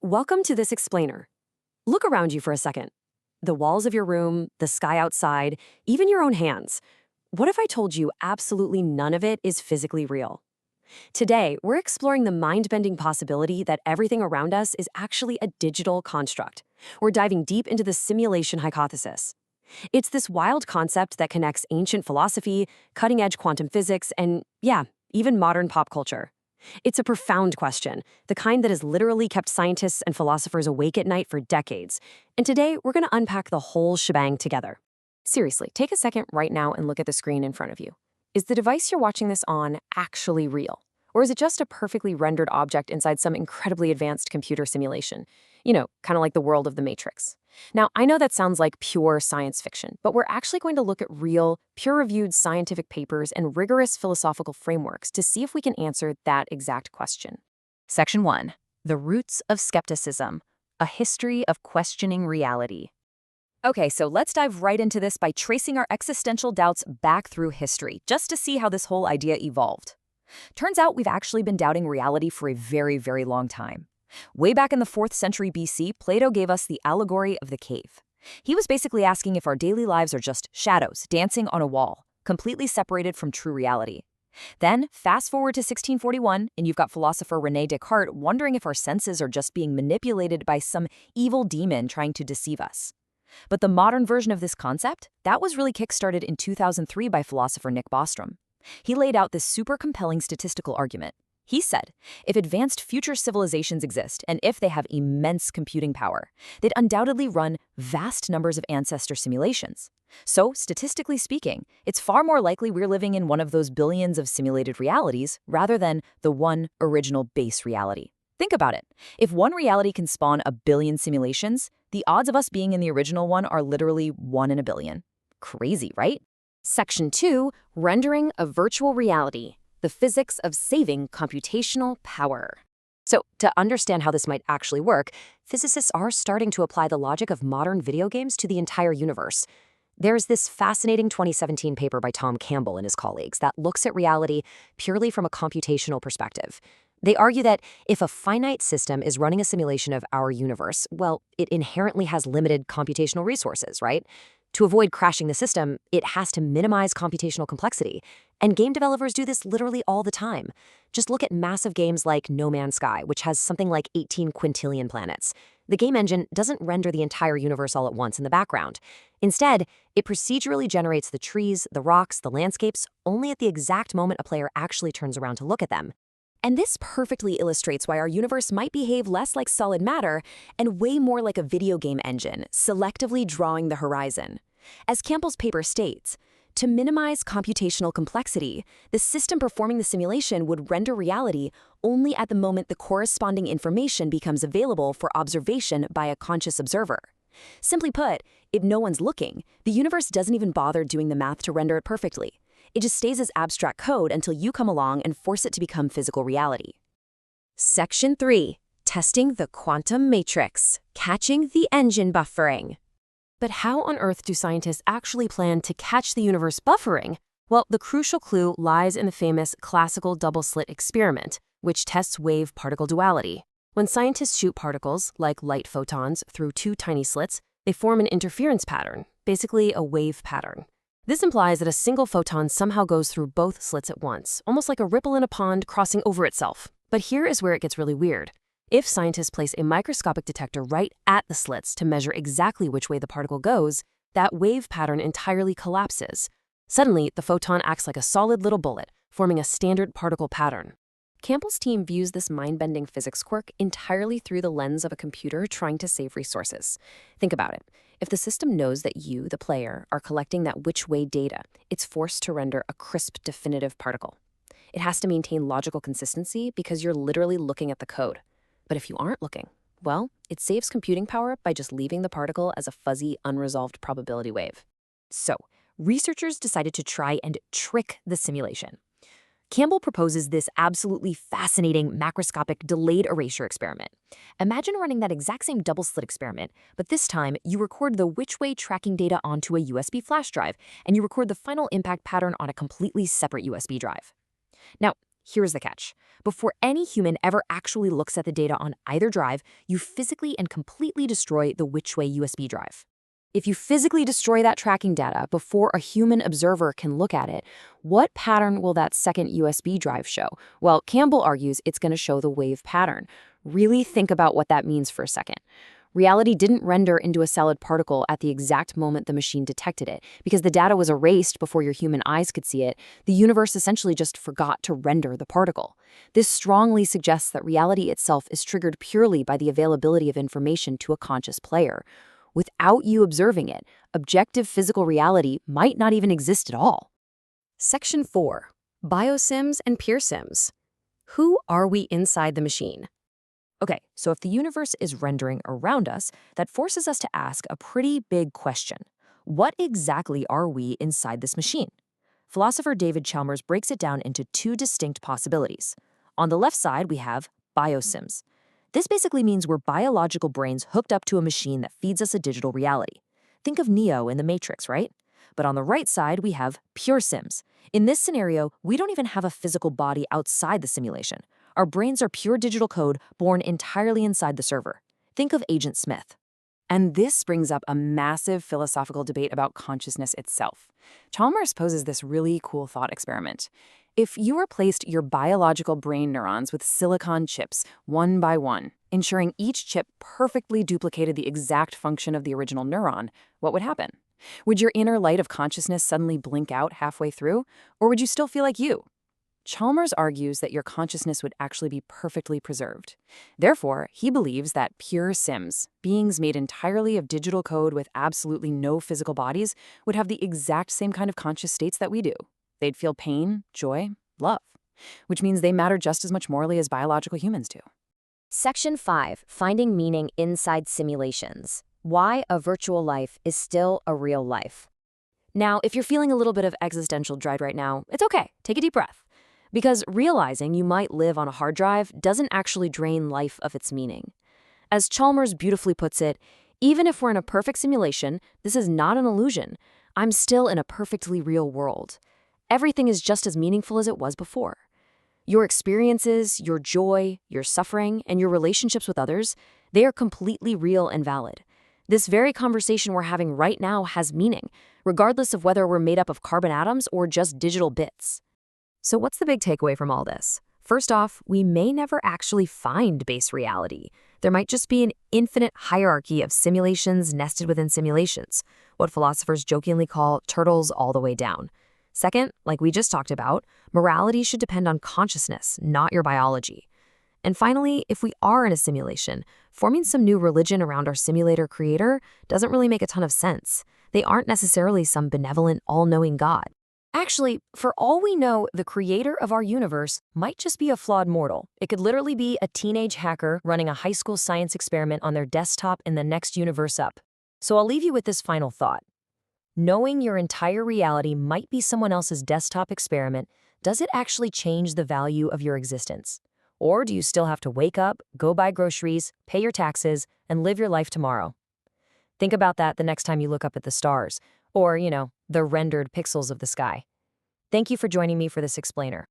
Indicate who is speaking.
Speaker 1: Welcome to this explainer. Look around you for a second. The walls of your room, the sky outside, even your own hands. What if I told you absolutely none of it is physically real? Today, we're exploring the mind-bending possibility that everything around us is actually a digital construct. We're diving deep into the simulation hypothesis. It's this wild concept that connects ancient philosophy, cutting-edge quantum physics, and, yeah, even modern pop culture. It's a profound question, the kind that has literally kept scientists and philosophers awake at night for decades. And today, we're going to unpack the whole shebang together. Seriously, take a second right now and look at the screen in front of you. Is the device you're watching this on actually real? Or is it just a perfectly rendered object inside some incredibly advanced computer simulation? You know, kind of like the world of the Matrix. Now, I know that sounds like pure science fiction, but we're actually going to look at real, peer-reviewed scientific papers and rigorous philosophical frameworks to see if we can answer that exact question. Section 1. The Roots of Skepticism, a History of Questioning Reality. Okay, so let's dive right into this by tracing our existential doubts back through history, just to see how this whole idea evolved. Turns out we've actually been doubting reality for a very, very long time. Way back in the 4th century BC, Plato gave us the allegory of the cave. He was basically asking if our daily lives are just shadows dancing on a wall, completely separated from true reality. Then, fast forward to 1641, and you've got philosopher René Descartes wondering if our senses are just being manipulated by some evil demon trying to deceive us. But the modern version of this concept, that was really kickstarted in 2003 by philosopher Nick Bostrom. He laid out this super compelling statistical argument. He said, if advanced future civilizations exist, and if they have immense computing power, they'd undoubtedly run vast numbers of ancestor simulations. So, statistically speaking, it's far more likely we're living in one of those billions of simulated realities rather than the one original base reality. Think about it. If one reality can spawn a billion simulations, the odds of us being in the original one are literally 1 in a billion. Crazy, right? Section 2, Rendering a Virtual Reality, the Physics of Saving Computational Power. So, to understand how this might actually work, physicists are starting to apply the logic of modern video games to the entire universe. There's this fascinating 2017 paper by Tom Campbell and his colleagues that looks at reality purely from a computational perspective. They argue that if a finite system is running a simulation of our universe, well, it inherently has limited computational resources, right? To avoid crashing the system, it has to minimize computational complexity. And game developers do this literally all the time. Just look at massive games like No Man's Sky, which has something like 18 quintillion planets. The game engine doesn't render the entire universe all at once in the background. Instead, it procedurally generates the trees, the rocks, the landscapes, only at the exact moment a player actually turns around to look at them. And this perfectly illustrates why our universe might behave less like solid matter and way more like a video game engine, selectively drawing the horizon. As Campbell's paper states, to minimize computational complexity, the system performing the simulation would render reality only at the moment the corresponding information becomes available for observation by a conscious observer. Simply put, if no one's looking, the universe doesn't even bother doing the math to render it perfectly. It just stays as abstract code until you come along and force it to become physical reality. Section 3. Testing the quantum matrix, catching the engine buffering. But how on earth do scientists actually plan to catch the universe buffering? Well, the crucial clue lies in the famous classical double-slit experiment, which tests wave-particle duality. When scientists shoot particles, like light photons, through two tiny slits, they form an interference pattern, basically a wave pattern. This implies that a single photon somehow goes through both slits at once, almost like a ripple in a pond crossing over itself. But here is where it gets really weird. If scientists place a microscopic detector right at the slits to measure exactly which way the particle goes, that wave pattern entirely collapses. Suddenly, the photon acts like a solid little bullet, forming a standard particle pattern. Campbell's team views this mind-bending physics quirk entirely through the lens of a computer trying to save resources. Think about it. If the system knows that you, the player, are collecting that which-way data, it's forced to render a crisp, definitive particle. It has to maintain logical consistency because you're literally looking at the code. But if you aren't looking, well, it saves computing power by just leaving the particle as a fuzzy, unresolved probability wave. So, researchers decided to try and trick the simulation. Campbell proposes this absolutely fascinating macroscopic delayed erasure experiment. Imagine running that exact same double-slit experiment, but this time you record the which-way tracking data onto a USB flash drive, and you record the final impact pattern on a completely separate USB drive. Now,
Speaker 2: here's the catch. Before any human ever actually looks at the data on either drive, you physically and completely destroy the which-way USB drive. If you physically destroy that tracking data before a human observer can look at it, what pattern will that second USB drive show? Well, Campbell argues it's going to show the wave pattern. Really think about what that means for a second. Reality didn't render into a solid particle at the exact moment the machine detected it. Because the data was erased before your human eyes could see it, the universe essentially just forgot to render the particle. This strongly suggests that reality itself is triggered purely by the availability of information to a conscious player. Without you observing it, objective physical reality might not even exist at all.
Speaker 1: Section 4. Biosims and pure sims. Who are we inside the machine? Okay, so if the universe is rendering around us, that forces us to ask a pretty big question. What exactly are we inside this machine? Philosopher David Chalmers breaks it down into two distinct possibilities. On the left side, we have biosims. This basically means we're biological brains hooked up to a machine that feeds us a digital reality. Think of Neo in The Matrix, right? But on the right side, we have pure sims. In this scenario, we don't even have a physical body outside the simulation. Our brains are pure digital code born entirely inside the server. Think of Agent Smith.
Speaker 2: And this brings up a massive philosophical debate about consciousness itself. Chalmers poses this really cool thought experiment. If you replaced your biological brain neurons with silicon chips, one by one, ensuring each chip perfectly duplicated the exact function of the original neuron, what would happen? Would your inner light of consciousness suddenly blink out halfway through, or would you still feel like you? Chalmers argues that your consciousness would actually be perfectly preserved. Therefore, he believes that pure sims, beings made entirely of digital code with absolutely no physical bodies, would have the exact same kind of conscious states that we do. They'd feel pain, joy, love, which means they matter just as much morally as biological humans do.
Speaker 1: Section 5. Finding meaning inside simulations. Why a virtual life is still a real life. Now, if you're feeling a little bit of existential dread right now, it's okay. Take a deep breath. Because realizing you might live on a hard drive doesn't actually drain life of its meaning. As Chalmers beautifully puts it, even if we're in a perfect simulation, this is not an illusion. I'm still in a perfectly real world. Everything is just as meaningful as it was before. Your experiences, your joy, your suffering, and your relationships with others, they are completely real and valid. This very conversation we're having right now has meaning, regardless of whether we're made up of carbon atoms or just digital bits. So what's the big takeaway from all this? First off, we may never actually find base reality. There might just be an infinite hierarchy of simulations nested within simulations, what philosophers jokingly call turtles all the way down. Second, like we just talked about, morality should depend on consciousness, not your biology. And finally, if we are in a simulation, forming some new religion around our simulator creator doesn't really make a ton of sense. They aren't necessarily some benevolent, all-knowing God. Actually, for all we know, the creator of our universe might just be a flawed mortal. It could literally be a teenage hacker running a high school science experiment on their desktop in the next universe up. So I'll leave you with this final thought. Knowing your entire reality might be someone else's desktop experiment, does it actually change the value of your existence? Or do you still have to wake up, go buy groceries, pay your taxes, and live your life tomorrow? Think about that the next time you look up at the stars, or, the rendered pixels of the sky. Thank you for joining me for this explainer.